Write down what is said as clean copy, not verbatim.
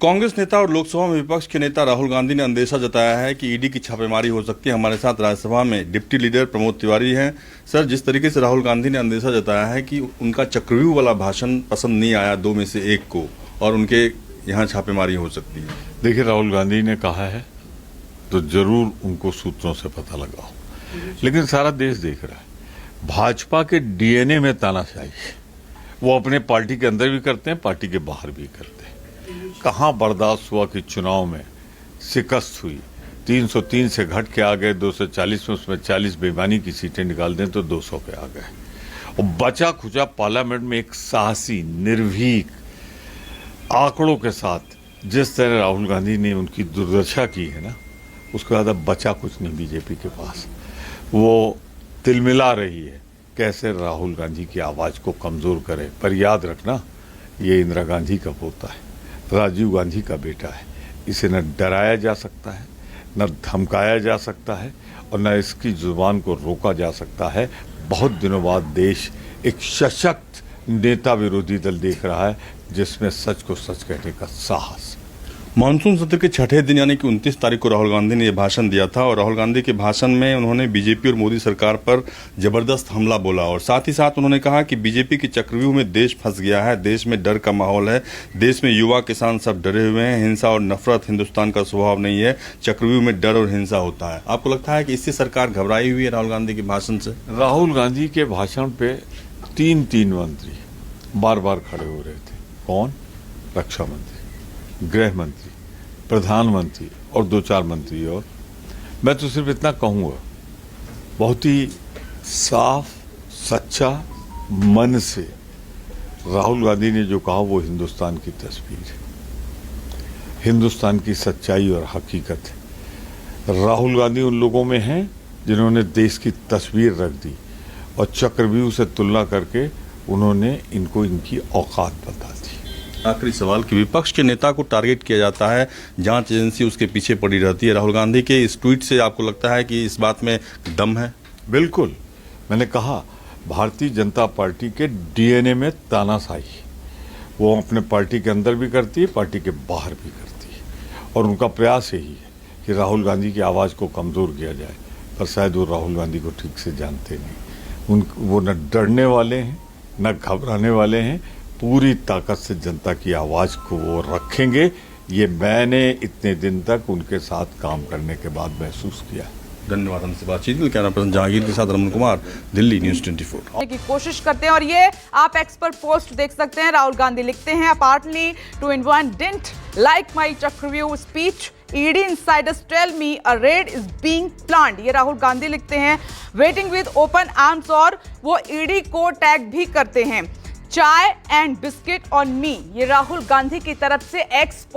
कांग्रेस नेता और लोकसभा में विपक्ष के नेता राहुल गांधी ने अंदेशा जताया है कि ईडी की छापेमारी हो सकती है। हमारे साथ राज्यसभा में डिप्टी लीडर प्रमोद तिवारी हैं। सर, जिस तरीके से राहुल गांधी ने अंदेशा जताया है कि उनका चक्रव्यूह वाला भाषण पसंद नहीं आया दो में से एक को और उनके यहाँ छापेमारी हो सकती है। देखिए, राहुल गांधी ने कहा है तो जरूर उनको सूत्रों से पता लगाओ, लेकिन सारा देश देख रहा है भाजपा के डीएनए में तानाशाही है। वो अपने पार्टी के अंदर भी करते हैं, पार्टी के बाहर भी करते हैं। कहाँ बर्दाश्त हुआ कि चुनाव में शिकस्त हुई, 303 से घट के आ गए 240 में, उसमें 40 बेईमानी की सीटें निकाल दें तो 200 पे आ गए। और बचा खुचा पार्लियामेंट में एक साहसी निर्भीक आंकड़ों के साथ जिस तरह राहुल गांधी ने उनकी दुर्दशा की है ना, उसके बाद अब बचा कुछ नहीं बीजेपी के पास। वो तिलमिला रही है कैसे राहुल गांधी की आवाज़ को कमज़ोर करे। पर याद रखना, ये इंदिरा गांधी का पोता है, राजीव गांधी का बेटा है। इसे न डराया जा सकता है, न धमकाया जा सकता है और न इसकी जुबान को रोका जा सकता है। बहुत दिनों बाद देश एक सशक्त नेता विरोधी दल देख रहा है जिसमें सच को सच कहने का साहस। मानसून सत्र के छठे दिन यानी कि 29 तारीख को राहुल गांधी ने यह भाषण दिया था और राहुल गांधी के भाषण में उन्होंने बीजेपी और मोदी सरकार पर जबरदस्त हमला बोला और साथ ही साथ उन्होंने कहा कि बीजेपी के चक्रव्यूह में देश फंस गया है, देश में डर का माहौल है, देश में युवा किसान सब डरे हुए हैं, हिंसा और नफरत हिंदुस्तान का स्वभाव नहीं है, चक्रव्यूह में डर और हिंसा होता है। आपको लगता है कि इससे सरकार घबराई हुई है राहुल गांधी के भाषण से? राहुल गांधी के भाषण पे तीन मंत्री बार बार खड़े हो रहे थे। कौन? रक्षा मंत्री, गृह मंत्री, प्रधानमंत्री और 2-4 मंत्री। और मैं तो सिर्फ इतना कहूँगा, बहुत ही साफ सच्चा मन से राहुल गांधी ने जो कहा वो हिंदुस्तान की तस्वीर है, हिंदुस्तान की सच्चाई और हकीकत है। राहुल गांधी उन लोगों में हैं जिन्होंने देश की तस्वीर रख दी और चक्रव्यूह से तुलना करके उन्होंने इनको इनकी औकात बता दी। आखिरी सवाल कि विपक्ष के नेता को टारगेट किया जाता है, जांच एजेंसी उसके पीछे पड़ी रहती है। राहुल गांधी के इस ट्वीट से आपको लगता है कि इस बात में दम है? बिल्कुल, मैंने कहा भारतीय जनता पार्टी के डीएनए में तानाशाही वो अपने पार्टी के अंदर भी करती है, पार्टी के बाहर भी करती है और उनका प्रयास यही है कि राहुल गांधी की आवाज़ को कमज़ोर किया जाए। पर शायद वो राहुल गांधी को ठीक से जानते नहीं। वो न डरने वाले हैं न घबराने वाले हैं। पूरी ताकत से जनता की आवाज़ को वो रखेंगे। ये मैंने इतने दिन तक उनके साथ काम करने के बाद महसूस किया। धन्यवाद हमसे बातचीत के लिए। कैमरा पर्सन जहांगीर के साथ रमन कुमार, दिल्ली न्यूज़ 24 की कोशिश करते हैं और ये आप एक्स पर पोस्ट देख सकते हैं। राहुल गांधी लिखते हैं, अपार्टली टू इनवन डिडंट लाइक माय चक्रव्यूह speech, ED insiders tell me a raid is being planned। ये राहुल गांधी लिखते हैं। वेटिंग विद ओपन आर्म्स और वो ईडी को टैग भी करते हैं। चाय एंड बिस्किट ऑन मी, ये राहुल गांधी की तरफ से एक्स पोस्ट